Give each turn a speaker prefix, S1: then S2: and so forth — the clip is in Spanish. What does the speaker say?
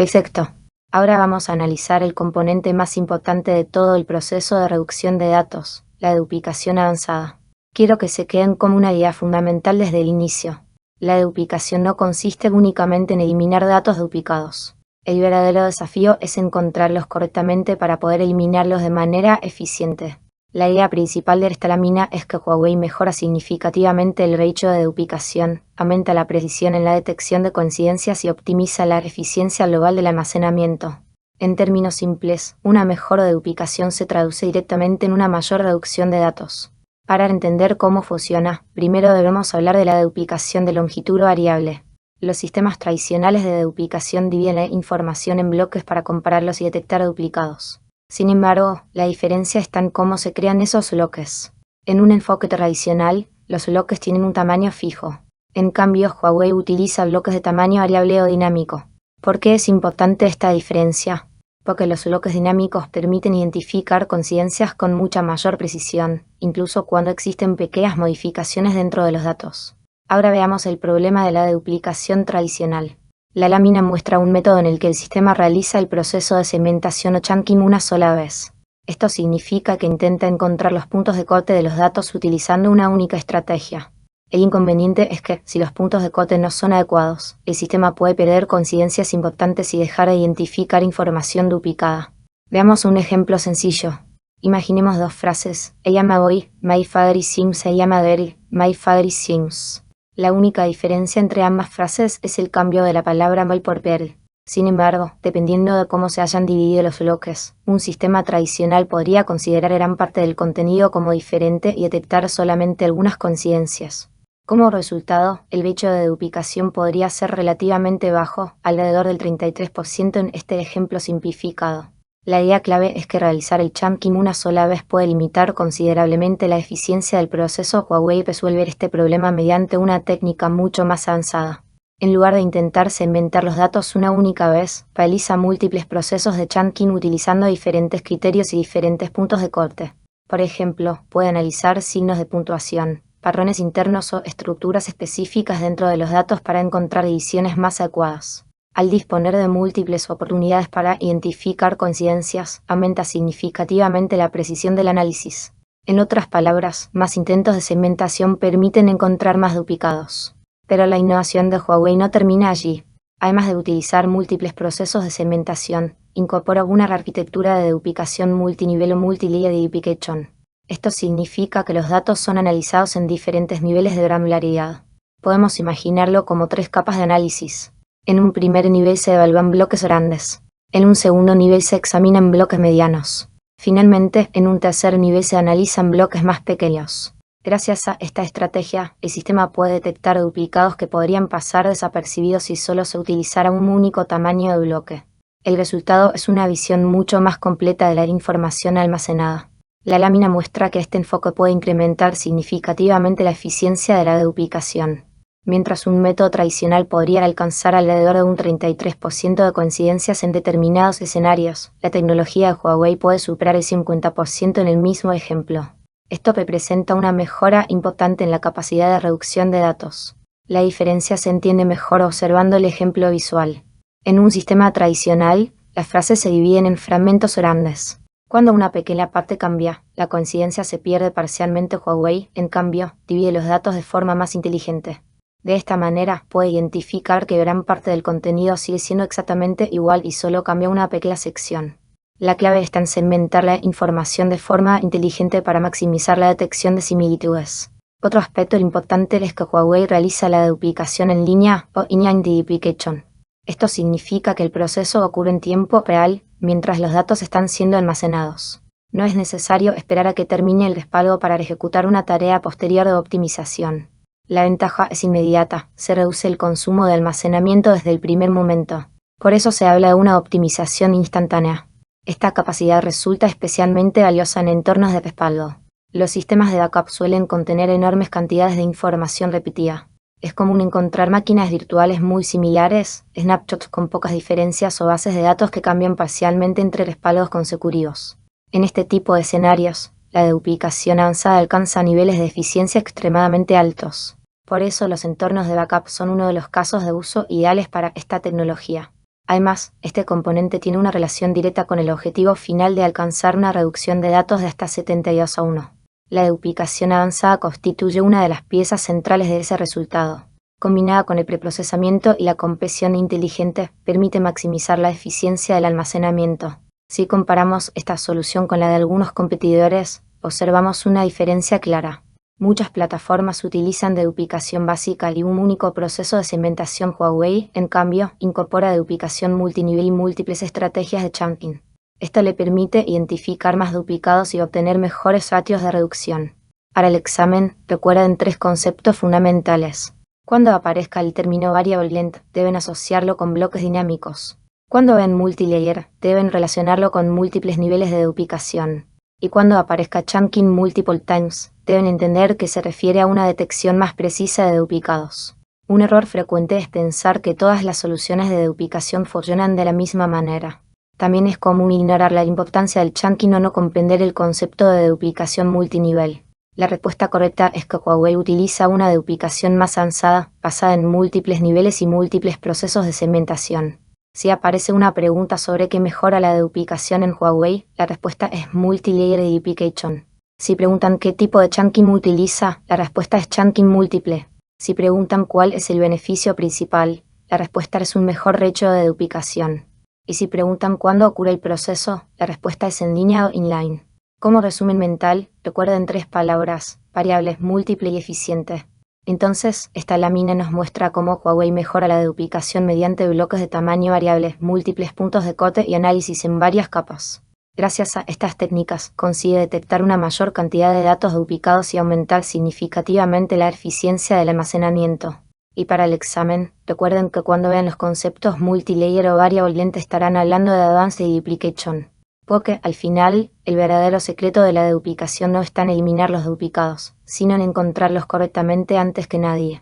S1: Perfecto. Ahora vamos a analizar el componente más importante de todo el proceso de reducción de datos, la duplicación avanzada. Quiero que se queden como una idea fundamental desde el inicio. La duplicación no consiste únicamente en eliminar datos duplicados. El verdadero desafío es encontrarlos correctamente para poder eliminarlos de manera eficiente. La idea principal de esta lámina es que Huawei mejora significativamente el ratio de duplicación, aumenta la precisión en la detección de coincidencias y optimiza la eficiencia global del almacenamiento. En términos simples, una mejora de duplicación se traduce directamente en una mayor reducción de datos. Para entender cómo funciona, primero debemos hablar de la duplicación de longitud variable. Los sistemas tradicionales de duplicación dividen la información en bloques para compararlos y detectar duplicados. Sin embargo, la diferencia está en cómo se crean esos bloques. En un enfoque tradicional, los bloques tienen un tamaño fijo. En cambio, Huawei utiliza bloques de tamaño variable o dinámico. ¿Por qué es importante esta diferencia? Porque los bloques dinámicos permiten identificar coincidencias con mucha mayor precisión, incluso cuando existen pequeñas modificaciones dentro de los datos. Ahora veamos el problema de la duplicación tradicional. La lámina muestra un método en el que el sistema realiza el proceso de segmentación o chunking una sola vez. Esto significa que intenta encontrar los puntos de corte de los datos utilizando una única estrategia. El inconveniente es que, si los puntos de corte no son adecuados, el sistema puede perder coincidencias importantes y dejar de identificar información duplicada. Veamos un ejemplo sencillo. Imaginemos dos frases. Ella me voy, my father is Sims, ella me very, my father is Sims. La única diferencia entre ambas frases es el cambio de la palabra boy por girl. Sin embargo, dependiendo de cómo se hayan dividido los bloques, un sistema tradicional podría considerar gran parte del contenido como diferente y detectar solamente algunas coincidencias. Como resultado, el ratio de duplicación podría ser relativamente bajo, alrededor del 33% en este ejemplo simplificado. La idea clave es que realizar el chunking una sola vez puede limitar considerablemente la eficiencia del proceso. Huawei resuelve este problema mediante una técnica mucho más avanzada. En lugar de intentar segmentar los datos una única vez, realiza múltiples procesos de chunking utilizando diferentes criterios y diferentes puntos de corte. Por ejemplo, puede analizar signos de puntuación, patrones internos o estructuras específicas dentro de los datos para encontrar divisiones más adecuadas. Al disponer de múltiples oportunidades para identificar coincidencias, aumenta significativamente la precisión del análisis. En otras palabras, más intentos de segmentación permiten encontrar más duplicados. Pero la innovación de Huawei no termina allí. Además de utilizar múltiples procesos de segmentación, incorpora una arquitectura de duplicación multinivel o multi-layer duplication. Esto significa que los datos son analizados en diferentes niveles de granularidad. Podemos imaginarlo como tres capas de análisis. En un primer nivel se evalúan bloques grandes. En un segundo nivel se examinan bloques medianos. Finalmente, en un tercer nivel se analizan bloques más pequeños. Gracias a esta estrategia, el sistema puede detectar duplicados que podrían pasar desapercibidos si solo se utilizara un único tamaño de bloque. El resultado es una visión mucho más completa de la información almacenada. La lámina muestra que este enfoque puede incrementar significativamente la eficiencia de la duplicación. Mientras un método tradicional podría alcanzar alrededor de un 33% de coincidencias en determinados escenarios, la tecnología de Huawei puede superar el 50% en el mismo ejemplo. Esto representa una mejora importante en la capacidad de reducción de datos. La diferencia se entiende mejor observando el ejemplo visual. En un sistema tradicional, las frases se dividen en fragmentos grandes. Cuando una pequeña parte cambia, la coincidencia se pierde parcialmente. Huawei, en cambio, divide los datos de forma más inteligente. De esta manera, puede identificar que gran parte del contenido sigue siendo exactamente igual y solo cambia una pequeña sección. La clave está en segmentar la información de forma inteligente para maximizar la detección de similitudes. Otro aspecto importante es que Huawei realiza la duplicación en línea o inline duplication. Esto significa que el proceso ocurre en tiempo real mientras los datos están siendo almacenados. No es necesario esperar a que termine el respaldo para ejecutar una tarea posterior de optimización. La ventaja es inmediata, se reduce el consumo de almacenamiento desde el primer momento. Por eso se habla de una optimización instantánea. Esta capacidad resulta especialmente valiosa en entornos de respaldo. Los sistemas de backup suelen contener enormes cantidades de información repetida. Es común encontrar máquinas virtuales muy similares, snapshots con pocas diferencias o bases de datos que cambian parcialmente entre respaldos consecutivos. En este tipo de escenarios, la duplicación avanzada alcanza niveles de eficiencia extremadamente altos. Por eso los entornos de backup son uno de los casos de uso ideales para esta tecnología. Además, este componente tiene una relación directa con el objetivo final de alcanzar una reducción de datos de hasta 72:1. La duplicación avanzada constituye una de las piezas centrales de ese resultado. Combinada con el preprocesamiento y la compresión inteligente, permite maximizar la eficiencia del almacenamiento. Si comparamos esta solución con la de algunos competidores, observamos una diferencia clara. Muchas plataformas utilizan deduplicación básica y un único proceso de segmentación. Huawei, en cambio, incorpora deduplicación multinivel y múltiples estrategias de chunking. Esto le permite identificar más duplicados y obtener mejores ratios de reducción. Para el examen, recuerden 3 conceptos fundamentales. Cuando aparezca el término variable length, deben asociarlo con bloques dinámicos. Cuando ven multilayer, deben relacionarlo con múltiples niveles de duplicación. Y cuando aparezca chunking multiple times, deben entender que se refiere a una detección más precisa de duplicados. Un error frecuente es pensar que todas las soluciones de duplicación funcionan de la misma manera. También es común ignorar la importancia del chunking o no comprender el concepto de duplicación multinivel. La respuesta correcta es que Huawei utiliza una duplicación más avanzada, basada en múltiples niveles y múltiples procesos de segmentación. Si aparece una pregunta sobre qué mejora la duplicación en Huawei, la respuesta es Multilayer Deduplication. Si preguntan qué tipo de chunking utiliza, la respuesta es chunking múltiple. Si preguntan cuál es el beneficio principal, la respuesta es un mejor ratio de duplicación. Y si preguntan cuándo ocurre el proceso, la respuesta es en línea o inline. Como resumen mental, recuerden 3 palabras: variables, múltiple y eficiente. Entonces, esta lámina nos muestra cómo Huawei mejora la duplicación mediante bloques de tamaño variables, múltiples puntos de corte y análisis en varias capas. Gracias a estas técnicas, consigue detectar una mayor cantidad de datos duplicados y aumentar significativamente la eficiencia del almacenamiento. Y para el examen, recuerden que cuando vean los conceptos multilayer o variable length estarán hablando de Advanced Deduplication. Porque, al final, el verdadero secreto de la duplicación no está en eliminar los duplicados, sino en encontrarlos correctamente antes que nadie.